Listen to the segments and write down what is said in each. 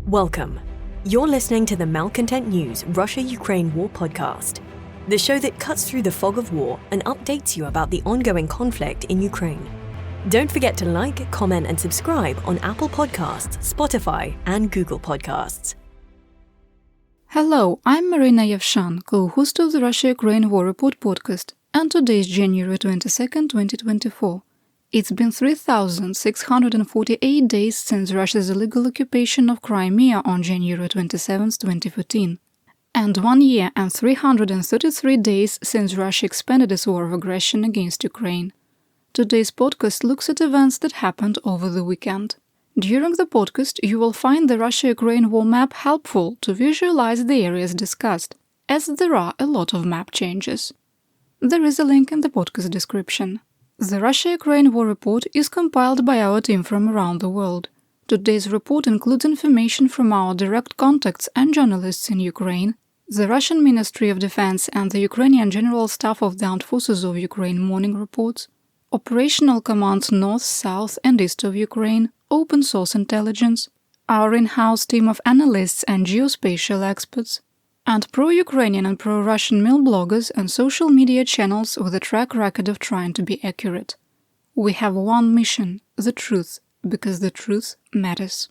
Welcome. You're listening to the Malcontent News Russia-Ukraine War podcast, the show that cuts through the fog of war and updates you about the ongoing conflict in Ukraine. Don't forget to like, comment, and subscribe on Apple Podcasts, Spotify, and Google Podcasts. Hello, I'm Marina Yevshan, co-host of the Russia-Ukraine War Report podcast, and today is January 22nd, 2024. It's been 3,648 days since Russia's illegal occupation of Crimea on January 27, 2014, and 1 year and 333 days since Russia expanded its war of aggression against Ukraine. Today's podcast looks at events that happened over the weekend. During the podcast, you will find the Russia-Ukraine war map helpful to visualize the areas discussed, as there are a lot of map changes. There is a link in the podcast description. The Russia-Ukraine War Report is compiled by our team from around the world. Today's report includes information from our direct contacts and journalists in Ukraine, the Russian Ministry of Defense and the Ukrainian General Staff of the Armed Forces of Ukraine morning reports, operational commands north, south and east of Ukraine, open source intelligence, our in-house team of analysts and geospatial experts, and pro-Ukrainian and pro-Russian mill bloggers and social media channels with a track record of trying to be accurate. We have one mission: the truth, because the truth matters.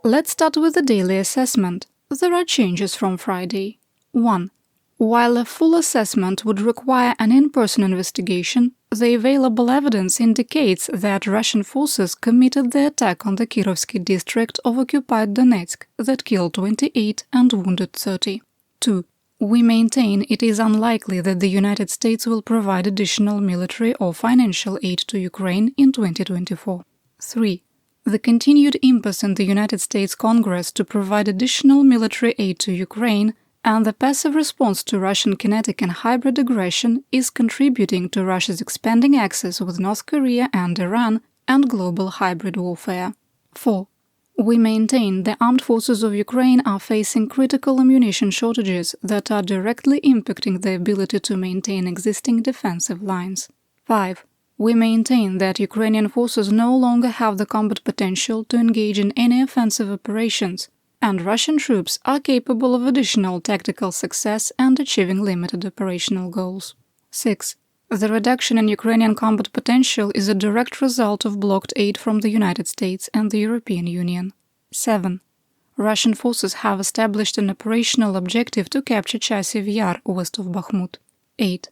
Let's start with the daily assessment. There are changes from Friday. 1. While a full assessment would require an in-person investigation, the available evidence indicates that Russian forces committed the attack on the Kirovsky district of occupied Donetsk that killed 28 and wounded 30. 2. We maintain it is unlikely that the United States will provide additional military or financial aid to Ukraine in 2024. 3. The continued impasse in the United States Congress to provide additional military aid to Ukraine and the passive response to Russian kinetic and hybrid aggression is contributing to Russia's expanding axis with North Korea and Iran and global hybrid warfare. 4. We maintain the armed forces of Ukraine are facing critical ammunition shortages that are directly impacting the ability to maintain existing defensive lines. 5. We maintain that Ukrainian forces no longer have the combat potential to engage in any offensive operations, and Russian troops are capable of additional tactical success and achieving limited operational goals. 6. The reduction in Ukrainian combat potential is a direct result of blocked aid from the United States and the European Union. 7. Russian forces have established an operational objective to capture Chasiv Yar west of Bakhmut. 8.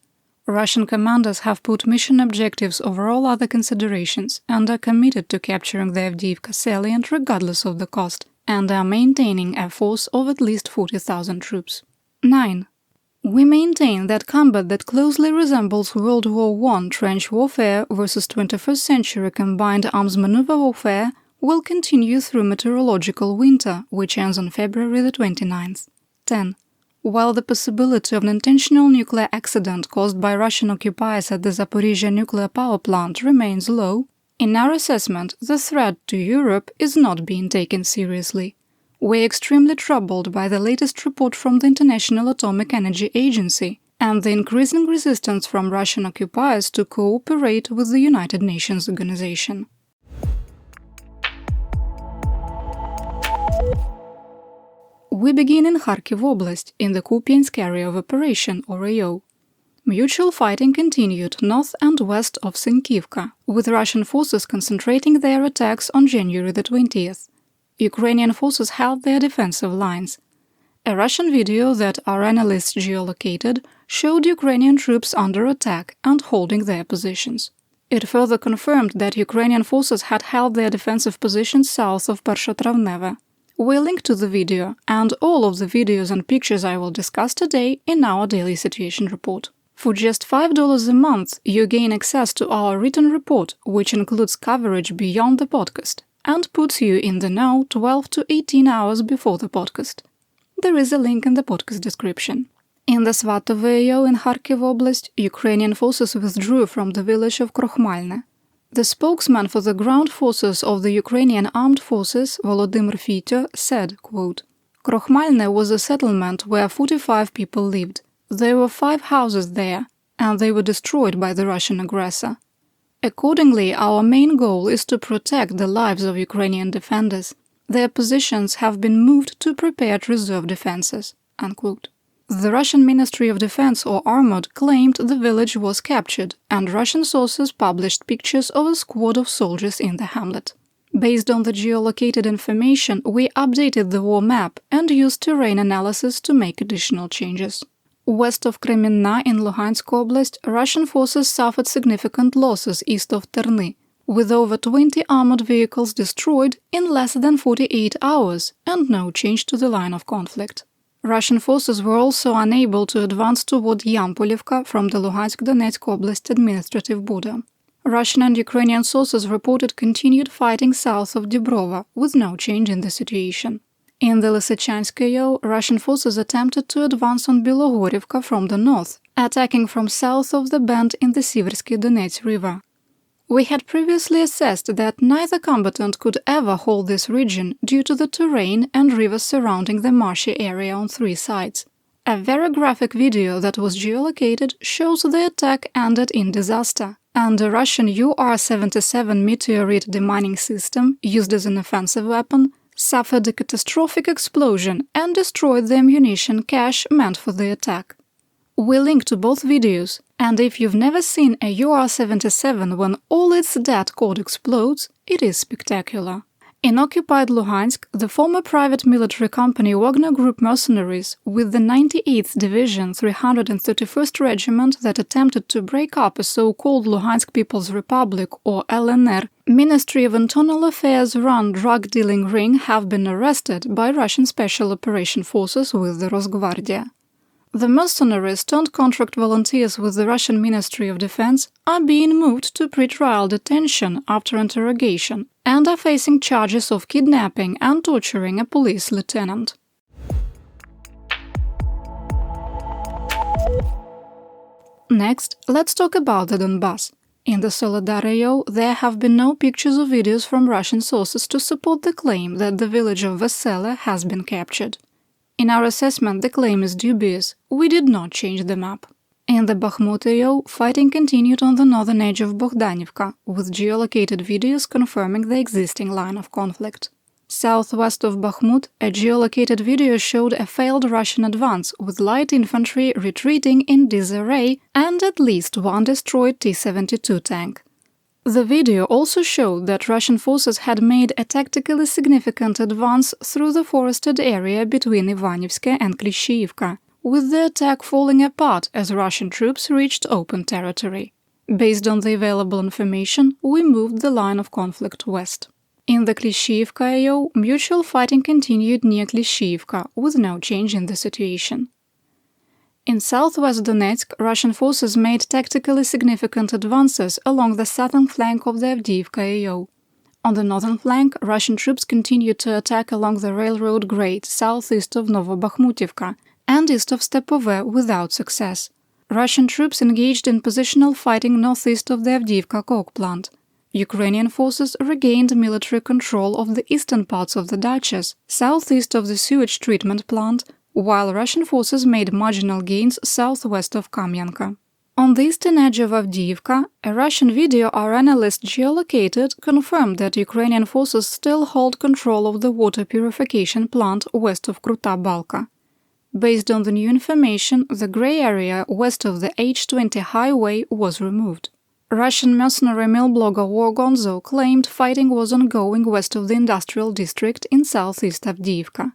Russian commanders have put mission objectives over all other considerations and are committed to capturing the Avdiivka salient regardless of the cost, and are maintaining a force of at least 40,000 troops. 9. We maintain that combat that closely resembles World War I trench warfare versus 21st century combined arms maneuver warfare will continue through meteorological winter, which ends on February the 29th. 10. While the possibility of an intentional nuclear accident caused by Russian occupiers at the Zaporizhzhia nuclear power plant remains low, in our assessment, the threat to Europe is not being taken seriously. We're extremely troubled by the latest report from the International Atomic Energy Agency and the increasing resistance from Russian occupiers to cooperate with the United Nations organization. We begin in Kharkiv Oblast, in the Kupiansk area of operation, or AO. Mutual fighting continued north and west of Sinkivka, with Russian forces concentrating their attacks on January the 20th. Ukrainian forces held their defensive lines. A Russian video that our analysts geolocated showed Ukrainian troops under attack and holding their positions. It further confirmed that Ukrainian forces had held their defensive positions south of Persotravneve. We'll link to the video and all of the videos and pictures I will discuss today in our daily situation report. For just $5 a month, you gain access to our written report, which includes coverage beyond the podcast and puts you in the know 12 to 18 hours before the podcast. There is a link in the podcast description. In the Svatovo AO in Kharkiv Oblast, Ukrainian forces withdrew from the village of Krokhmalne. The spokesman for the ground forces of the Ukrainian Armed Forces, Volodymyr Fityo, said, quote, "Krokhmalne was a settlement where 45 people lived. There were 5 houses there, and they were destroyed by the Russian aggressor. Accordingly, our main goal is to protect the lives of Ukrainian defenders. Their positions have been moved to prepared reserve defenses." Unquote. The Russian Ministry of Defense or Armored claimed the village was captured, and Russian sources published pictures of a squad of soldiers in the hamlet. Based on the geolocated information, we updated the war map and used terrain analysis to make additional changes. West of Kremenna in Luhansk Oblast, Russian forces suffered significant losses east of Terny, with over 20 armored vehicles destroyed in less than 48 hours and no change to the line of conflict. Russian forces were also unable to advance toward Yampolivka from the Luhansk-Donetsk Oblast administrative border. Russian and Ukrainian sources reported continued fighting south of Dibrova, with no change in the situation. In the Lysychansk, Russian forces attempted to advance on Bilogorivka from the north, attacking from south of the bend in the Siversky Donets River. We had previously assessed that neither combatant could ever hold this region due to the terrain and rivers surrounding the marshy area on three sides. A very graphic video that was geolocated shows the attack ended in disaster, and a Russian UR-77 meteorite demining system, used as an offensive weapon, suffered a catastrophic explosion and destroyed the ammunition cache meant for the attack. We link to both videos, and if you've never seen a UR-77 when all its dead code explodes, it is spectacular. In occupied Luhansk, the former private military company Wagner Group mercenaries, with the 98th Division 331st Regiment that attempted to break up a so-called Luhansk People's Republic, or LNR, Ministry of Internal Affairs-run drug-dealing ring, have been arrested by Russian Special Operation Forces with the Rosgvardia. The mercenaries turned contract volunteers with the Russian Ministry of Defense are being moved to pre-trial detention after interrogation and are facing charges of kidnapping and torturing a police lieutenant. Next, let's talk about the Donbas. In the Soledar, there have been no pictures or videos from Russian sources to support the claim that the village of Vesele has been captured. In our assessment, the claim is dubious. We did not change the map. In the Bakhmut area, fighting continued on the northern edge of Bogdanivka, with geolocated videos confirming the existing line of conflict. Southwest of Bakhmut, a geolocated video showed a failed Russian advance, with light infantry retreating in disarray and at least one destroyed T-72 tank. The video also showed that Russian forces had made a tactically significant advance through the forested area between Ivanivske and Klishchiivka, with the attack falling apart as Russian troops reached open territory. Based on the available information, we moved the line of conflict west. In the Klishchiivka area, mutual fighting continued near Klishchiivka, with no change in the situation. In southwest Donetsk, Russian forces made tactically significant advances along the southern flank of the Avdiivka area. On the northern flank, Russian troops continued to attack along the railroad grade southeast of Novobakhmutivka and east of Stepove without success. Russian troops engaged in positional fighting northeast of the Avdiivka coke plant. Ukrainian forces regained military control of the eastern parts of the dachas, southeast of the sewage treatment plant, while Russian forces made marginal gains southwest of Kamyanka. On the eastern edge of Avdiivka, a Russian video our analysts geolocated confirmed that Ukrainian forces still hold control of the water purification plant west of Kruta Balka. Based on the new information, the grey area west of the H20 highway was removed. Russian mercenary mill blogger War Gonzo claimed fighting was ongoing west of the industrial district in southeast Avdiivka.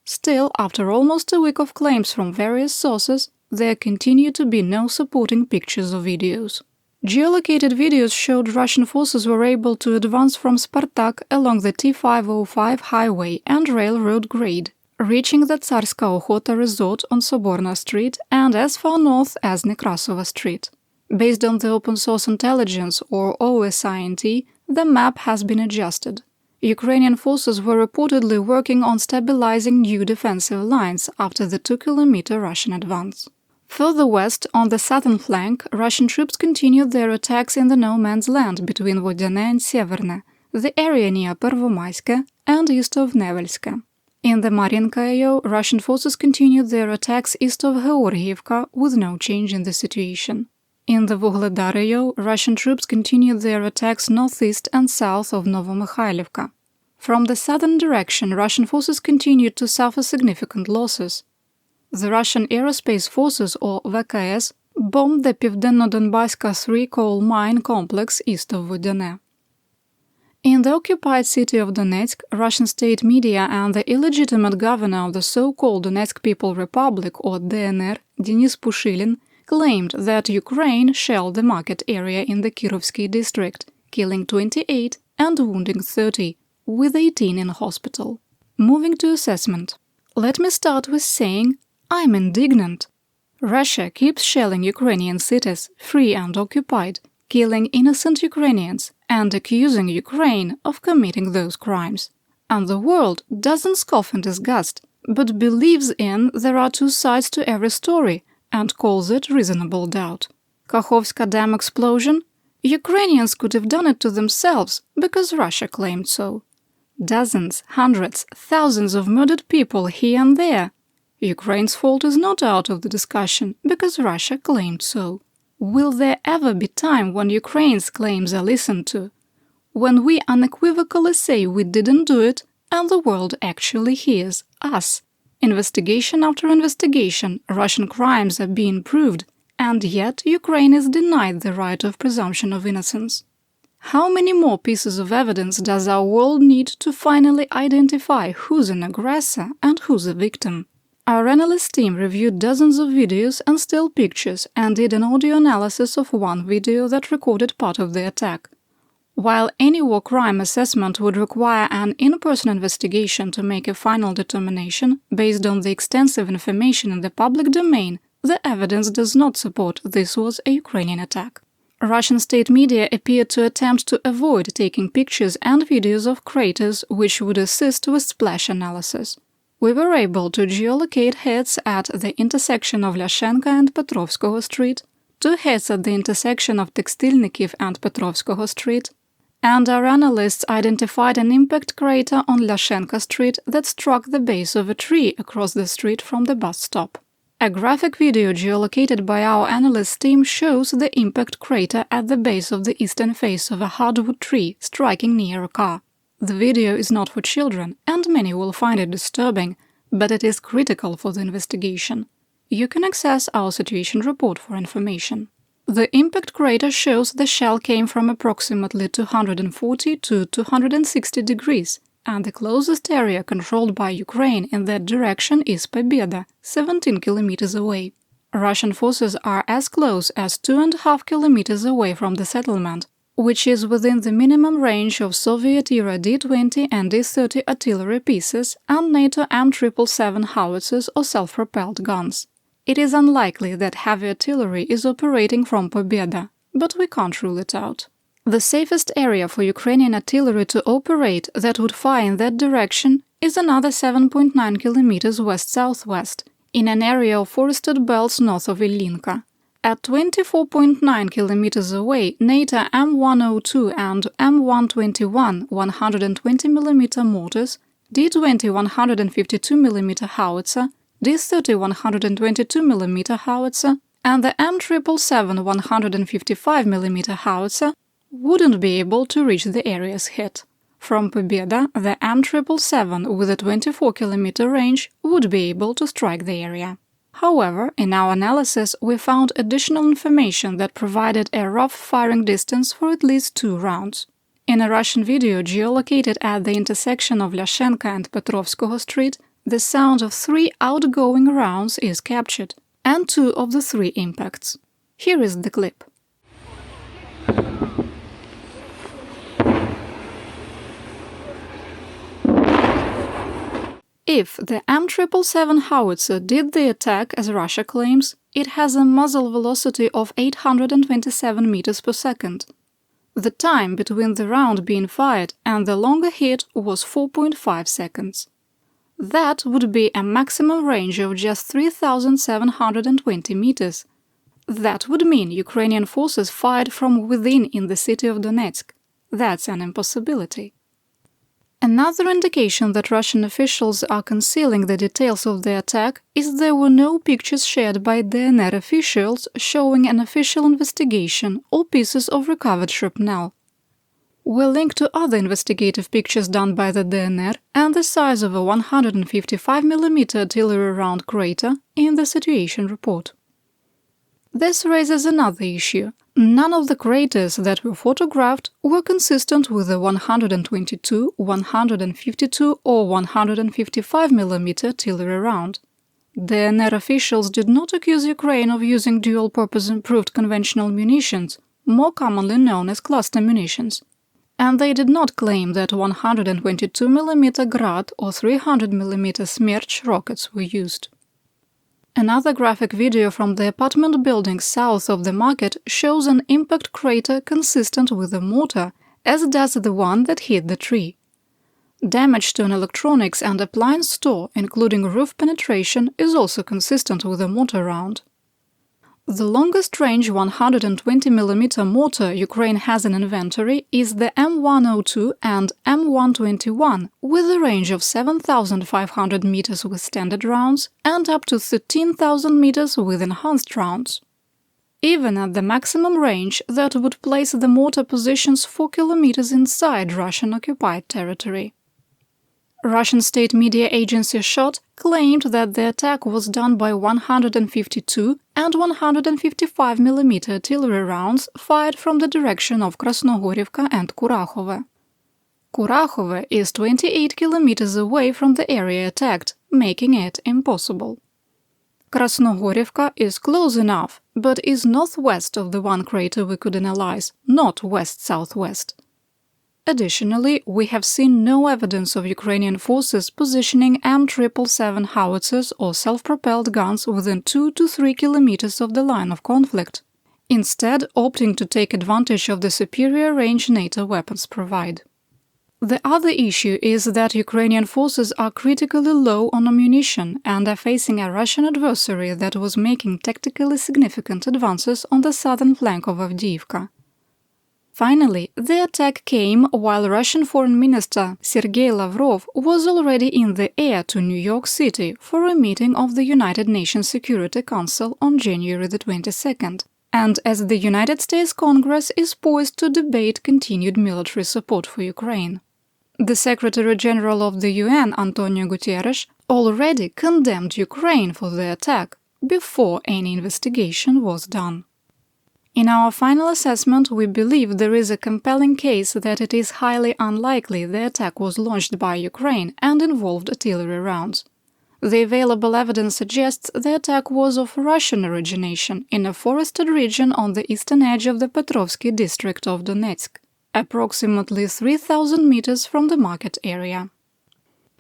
Still, after almost a week of claims from various sources, there continue to be no supporting pictures or videos. Geolocated videos showed Russian forces were able to advance from Spartak along the T-505 highway and railroad grade, reaching the Tsarska Okhota resort on Soborna Street and as far north as Nekrasova Street. Based on the open-source intelligence, or OSINT, the map has been adjusted. Ukrainian forces were reportedly working on stabilizing new defensive lines after the 2-kilometer Russian advance. Further west, on the southern flank, Russian troops continued their attacks in the no-man's land between Vodyane and Severne, the area near Pervomaiske and east of Nevelske. In the Marinka area, Russian forces continued their attacks east of Georgievka with no change in the situation. In the Vuhledar area, Russian troops continued their attacks northeast and south of Novomykhailivka. From the southern direction, Russian forces continued to suffer significant losses. The Russian Aerospace Forces, or VKS, bombed the Pivdenno-Donbaska 3 coal mine complex east of Vodyane. In the occupied city of Donetsk, Russian state media and the illegitimate governor of the so-called Donetsk People Republic, or DNR, Denis Pushilin, claimed that Ukraine shelled the market area in the Kirovsky district, killing 28 and wounding 30, with 18 in hospital. Moving to assessment. Let me start with saying, I'm indignant. Russia keeps shelling Ukrainian cities, free and occupied, killing innocent Ukrainians and accusing Ukraine of committing those crimes. And the world doesn't scoff in disgust, but believes there are two sides to every story and calls it reasonable doubt. Kakhovska Dam explosion? Ukrainians could have done it to themselves because Russia claimed so. Dozens, hundreds, thousands of murdered people here and there. Ukraine's fault is not out of the discussion because Russia claimed so. Will there ever be time when Ukraine's claims are listened to? When we unequivocally say we didn't do it and the world actually hears us? Investigation after investigation, Russian crimes are being proved, and yet Ukraine is denied the right of presumption of innocence. How many more pieces of evidence does our world need to finally identify who's an aggressor and who's a victim? Our analyst team reviewed dozens of videos and still pictures and did an audio analysis of one video that recorded part of the attack. While any war crime assessment would require an in-person investigation to make a final determination based on the extensive information in the public domain, the evidence does not support this was a Ukrainian attack. Russian state media appeared to attempt to avoid taking pictures and videos of craters which would assist with splash analysis. We were able to geolocate hits at the intersection of Lyashenko and Petrovskoho Street, 2 hits at the intersection of Tekstilnikiv and Petrovskoho Street, and our analysts identified an impact crater on Lyashenko Street that struck the base of a tree across the street from the bus stop. A graphic video geolocated by our analyst team shows the impact crater at the base of the eastern face of a hardwood tree striking near a car. The video is not for children, and many will find it disturbing, but it is critical for the investigation. You can access our situation report for information. The impact crater shows the shell came from approximately 240 to 260 degrees, and the closest area controlled by Ukraine in that direction is Pobeda, 17 kilometers away. Russian forces are as close as 2.5 kilometers away from the settlement, which is within the minimum range of Soviet-era D-20 and D-30 artillery pieces and NATO M777 howitzers or self-propelled guns. It is unlikely that heavy artillery is operating from Pobeda, but we can't rule it out. The safest area for Ukrainian artillery to operate that would fire in that direction is another 7.9 kilometers west-southwest, in an area of forested belts north of Ilinka. At 24.9 kilometers away, NATO M102 and M121 120mm mortars, D-20 152mm howitzer, D-30 122mm howitzer, and the M777 155mm howitzer wouldn't be able to reach the areas hit. From Pobeda, the M777 with a 24-kilometer range would be able to strike the area. However, in our analysis, we found additional information that provided a rough firing distance for at least 2 rounds. In a Russian video geolocated at the intersection of Lyashenko and Petrovskoho Street, the sound of 3 outgoing rounds is captured, and 2 of the 3 impacts. Here is the clip. If the M777 howitzer did the attack as Russia claims, it has a muzzle velocity of 827 meters per second. The time between the round being fired and the longer hit was 4.5 seconds. That would be a maximum range of just 3,720 meters. That would mean Ukrainian forces fired from within in the city of Donetsk. That's an impossibility. Another indication that Russian officials are concealing the details of the attack is there were no pictures shared by DNR officials showing an official investigation or pieces of recovered shrapnel. We link to other investigative pictures done by the DNR and the size of a 155mm artillery round crater in the situation report. This raises another issue. None of the craters that were photographed were consistent with a 122, 152 or 155mm artillery round. DNR officials did not accuse Ukraine of using dual-purpose improved conventional munitions, more commonly known as cluster munitions. And they did not claim that 122mm Grad or 300mm Smerch rockets were used. Another graphic video from the apartment building south of the market shows an impact crater consistent with a mortar, as does the one that hit the tree. Damage to an electronics and appliance store, including roof penetration, is also consistent with a mortar round. The longest-range 120mm mortar Ukraine has in inventory is the M102 and M121, with a range of 7,500 meters with standard rounds and up to 13,000 meters with enhanced rounds. Even at the maximum range, that would place the mortar positions 4 kilometers inside Russian-occupied territory. Russian state media agency SHOT claimed that the attack was done by 152 and 155mm artillery rounds fired from the direction of Krasnogorivka and Kurakhove. Kurakhove is 28 kilometers away from the area attacked, making it impossible. Krasnogorivka is close enough, but is northwest of the one crater we could analyze, not west-southwest. Additionally, we have seen no evidence of Ukrainian forces positioning M777 howitzers or self-propelled guns within 2 to 3 kilometers of the line of conflict, instead opting to take advantage of the superior range NATO weapons provide. The other issue is that Ukrainian forces are critically low on ammunition and are facing a Russian adversary that was making tactically significant advances on the southern flank of Avdiivka. Finally, the attack came while Russian Foreign Minister Sergei Lavrov was already in the air to New York City for a meeting of the United Nations Security Council on January the 22nd, and as the United States Congress is poised to debate continued military support for Ukraine. The Secretary-General of the UN, Antonio Guterres, already condemned Ukraine for the attack before any investigation was done. In our final assessment, we believe there is a compelling case that it is highly unlikely the attack was launched by Ukraine and involved artillery rounds. The available evidence suggests the attack was of Russian origination in a forested region on the eastern edge of the Petrovsky district of Donetsk, approximately 3,000 meters from the market area.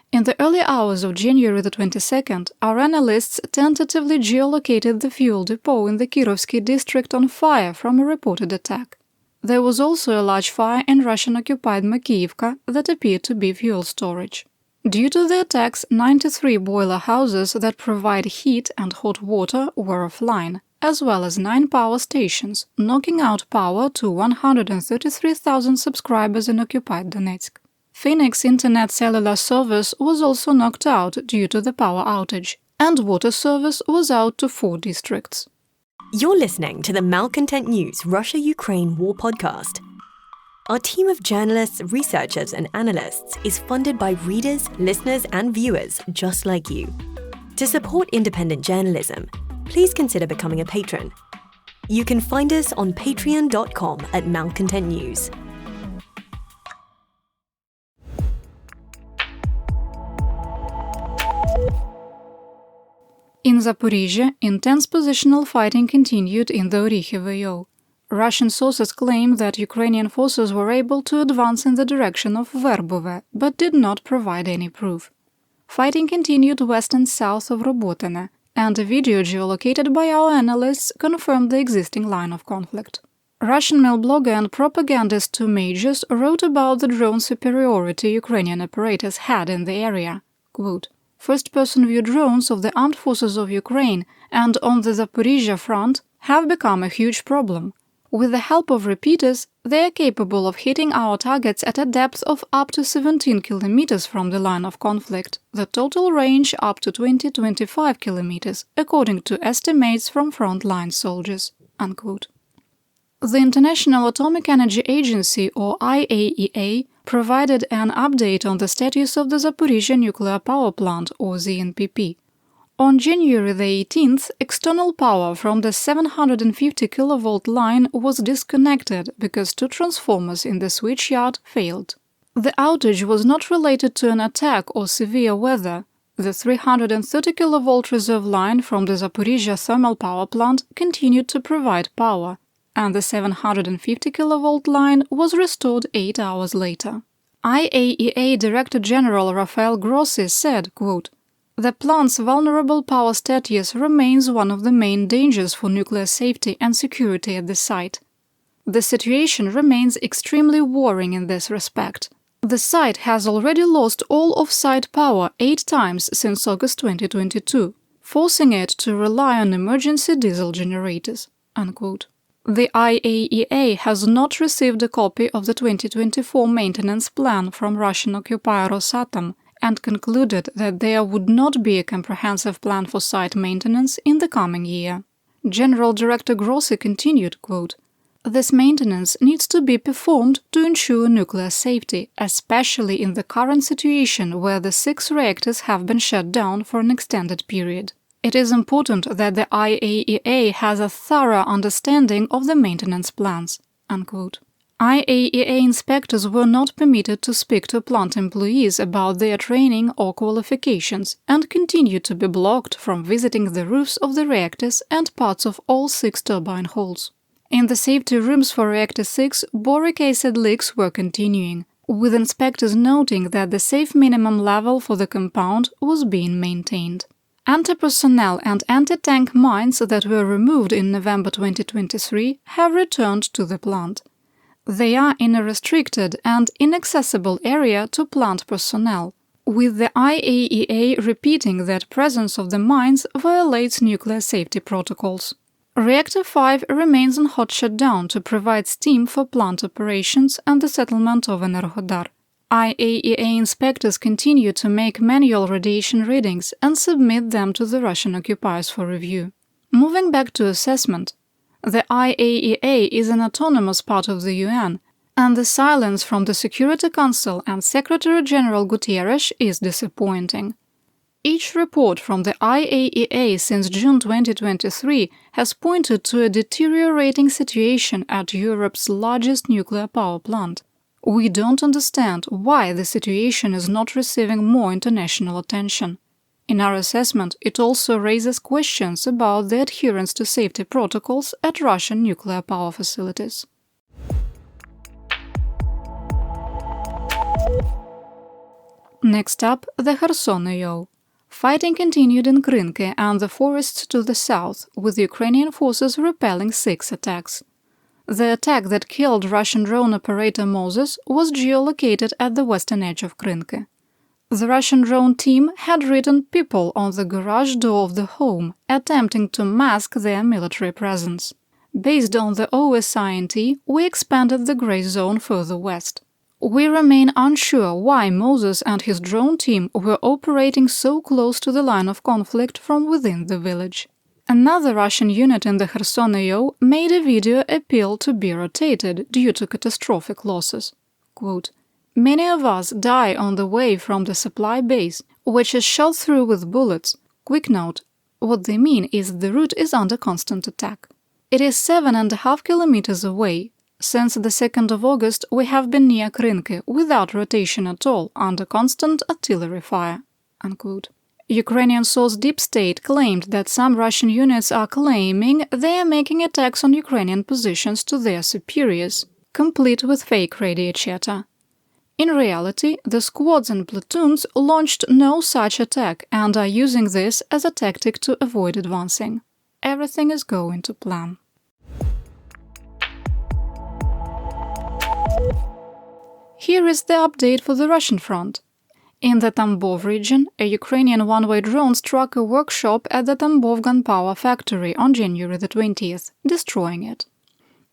In the early hours of January the 22nd, our analysts tentatively geolocated the fuel depot in the Kirovsky district on fire from a reported attack. There was also a large fire in Russian-occupied Makiivka that appeared to be fuel storage. Due to the attacks, 93 boiler houses that provide heat and hot water were offline, as well as 9 power stations, knocking out power to 133,000 subscribers in occupied Donetsk. Phoenix Internet cellular service was also knocked out due to the power outage, and water service was out to 4 districts. You're listening to the Malcontent News Russia-Ukraine War Podcast. Our team of journalists, researchers, and analysts is funded by readers, listeners, and viewers just like you. To support independent journalism, please consider becoming a patron. You can find us on patreon.com/malcontentnews. In Zaporizhzhia, intense positional fighting continued in the Orikhiv. Russian sources claim that Ukrainian forces were able to advance in the direction of Verbove, but did not provide any proof. Fighting continued west and south of Robotine, and a video geolocated by our analysts confirmed the existing line of conflict. Russian mail blogger and propagandist Two Majors wrote about the drone superiority Ukrainian operators had in the area. Quote, "First-person view drones of the armed forces of Ukraine and on the Zaporizhzhia front have become a huge problem. With the help of repeaters, they are capable of hitting our targets at a depth of up to 17 kilometers from the line of conflict, the total range up to 20-25 kilometers, according to estimates from frontline soldiers." Unquote. The International Atomic Energy Agency, or IAEA, provided an update on the status of the Zaporizhzhia nuclear power plant, or ZNPP. On January the 18th, external power from the 750 kV line was disconnected because two transformers in the switchyard failed. The outage was not related to an attack or severe weather. The 330 kV reserve line from the Zaporizhzhia thermal power plant continued to provide power, and the 750 kV line was restored 8 hours later. IAEA Director General Rafael Grossi said, quote, "The plant's vulnerable power status remains one of the main dangers for nuclear safety and security at the site. The situation remains extremely worrying in this respect. The site has already lost all off-site power 8 times since August 2022, forcing it to rely on emergency diesel generators." Unquote. The IAEA has not received a copy of the 2024 maintenance plan from Russian occupier Rosatom and concluded that there would not be a comprehensive plan for site maintenance in the coming year. General Director Grossi continued, quote, "This maintenance needs to be performed to ensure nuclear safety, especially in the current situation where the 6 reactors have been shut down for an extended period. It is important that the IAEA has a thorough understanding of the maintenance plans." Unquote. IAEA inspectors were not permitted to speak to plant employees about their training or qualifications and continued to be blocked from visiting the roofs of the reactors and parts of all 6 turbine halls. In the safety rooms for Reactor 6, boric acid leaks were continuing, with inspectors noting that the safe minimum level for the compound was being maintained. Anti-personnel and anti-tank mines that were removed in November 2023 have returned to the plant. They are in a restricted and inaccessible area to plant personnel, with the IAEA repeating that presence of the mines violates nuclear safety protocols. Reactor 5 remains on hot shutdown to provide steam for plant operations and the settlement of Enerhodar. IAEA inspectors continue to make manual radiation readings and submit them to the Russian occupiers for review. Moving back to assessment, the IAEA is an autonomous part of the UN, and the silence from the Security Council and Secretary-General Guterres is disappointing. Each report from the IAEA since June 2023 has pointed to a deteriorating situation at Europe's largest nuclear power plant. We don't understand why the situation is not receiving more international attention. In our assessment, it also raises questions about the adherence to safety protocols at Russian nuclear power facilities. Next up, the Kherson AO. Fighting continued in Krinky and the forests to the south, with Ukrainian forces repelling 6 attacks. The attack that killed Russian drone operator Moses was geolocated at the western edge of Krinky. The Russian drone team had written people on the garage door of the home, attempting to mask their military presence. Based on the OSINT, we expanded the gray zone further west. We remain unsure why Moses and his drone team were operating so close to the line of conflict from within the village. Another Russian unit in the Kherson AO made a video appeal to be rotated due to catastrophic losses. Quote, "Many of us die on the way from the supply base, which is shot through with bullets. Quick note, what they mean is the route is under constant attack. It is 7.5 kilometers away. Since the 2nd of August, we have been near Krinky without rotation at all, under constant artillery fire." Unquote. Ukrainian source Deep State claimed that some Russian units are claiming they are making attacks on Ukrainian positions to their superiors, complete with fake radio chatter. In reality, the squads and platoons launched no such attack and are using this as a tactic to avoid advancing. Everything is going to plan. Here is the update for the Russian front. In the Tambov region, a Ukrainian one-way drone struck a workshop at the Tambov gun power factory on January the 20th, destroying it.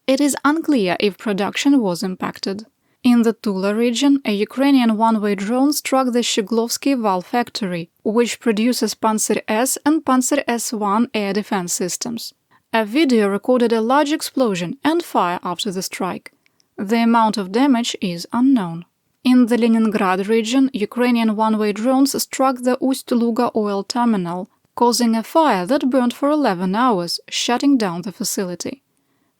It is unclear if production was impacted. In the Tula region, a Ukrainian one-way drone struck the Shiglovsky Valve factory, which produces Pantsir S and Pantsir S1 air defense systems. A video recorded a large explosion and fire after the strike. The amount of damage is unknown. In the Leningrad region, Ukrainian one-way drones struck the Ust-Luga oil terminal, causing a fire that burned for 11 hours, shutting down the facility.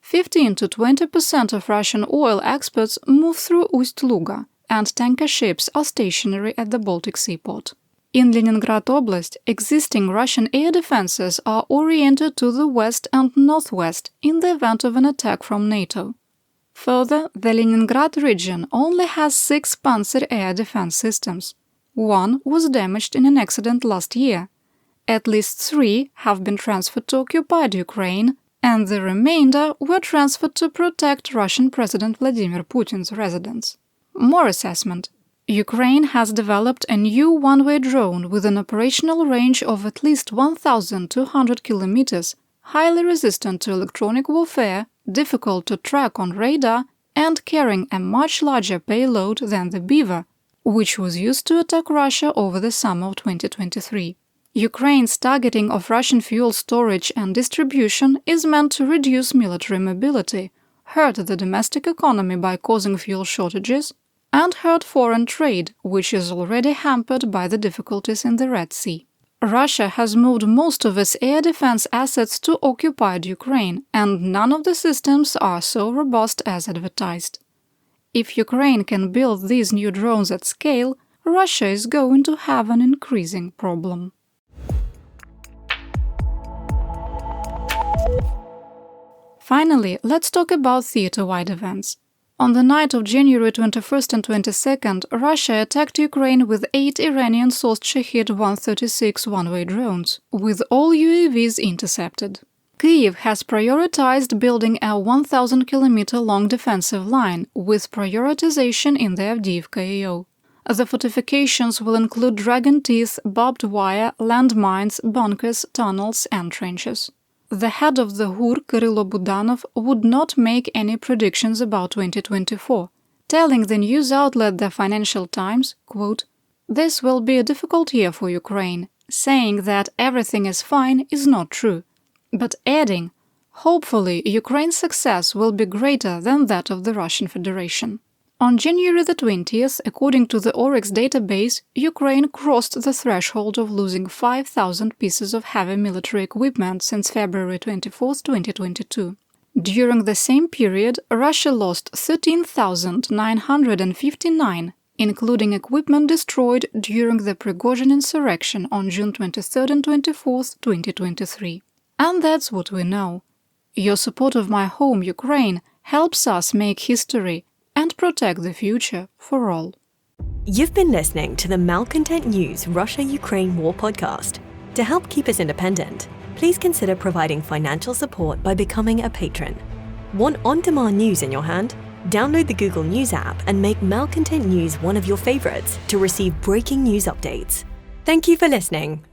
15 to 20% of Russian oil exports move through Ust-Luga, and tanker ships are stationary at the Baltic seaport. In Leningrad Oblast, existing Russian air defenses are oriented to the west and northwest in the event of an attack from NATO. Further, the Leningrad region only has 6 Pantsir air defense systems. 1 was damaged in an accident last year. At least 3 have been transferred to occupied Ukraine, and the remainder were transferred to protect Russian President Vladimir Putin's residence. More assessment. Ukraine has developed a new one-way drone with an operational range of at least 1,200 kilometers, highly resistant to electronic warfare, difficult to track on radar, and carrying a much larger payload than the Beaver, which was used to attack Russia over the summer of 2023. Ukraine's targeting of Russian fuel storage and distribution is meant to reduce military mobility, hurt the domestic economy by causing fuel shortages, and hurt foreign trade, which is already hampered by the difficulties in the Red Sea. Russia has moved most of its air defense assets to occupied Ukraine, and none of the systems are so robust as advertised. If Ukraine can build these new drones at scale, Russia is going to have an increasing problem. Finally, let's talk about theater-wide events. On the night of January 21st and 22nd, Russia attacked Ukraine with 8 Iranian-sourced Shahed-136 one-way drones, with all UAVs intercepted. Kyiv has prioritized building a 1,000-kilometer-long defensive line, with prioritization in the Avdiivka AO. The fortifications will include dragon teeth, barbed wire, landmines, bunkers, tunnels, and trenches. The head of the HUR, Kirilo Budanov, would not make any predictions about 2024, telling the news outlet The Financial Times, quote, "This will be a difficult year for Ukraine. Saying that everything is fine is not true," but adding, "Hopefully, Ukraine's success will be greater than that of the Russian Federation." On January the 20th, according to the Oryx database, Ukraine crossed the threshold of losing 5,000 pieces of heavy military equipment since February 24, 2022. During the same period, Russia lost 13,959, including equipment destroyed during the Prigozhin insurrection on June 23 and 24, 2023. And that's what we know. Your support of my home, Ukraine, helps us make history and protect the future for all. You've been listening to the Malcontent News Russia-Ukraine War podcast. To help keep us independent, please consider providing financial support by becoming a patron. Want on-demand news in your hand? Download the Google News app and make Malcontent News one of your favorites to receive breaking news updates. Thank you for listening.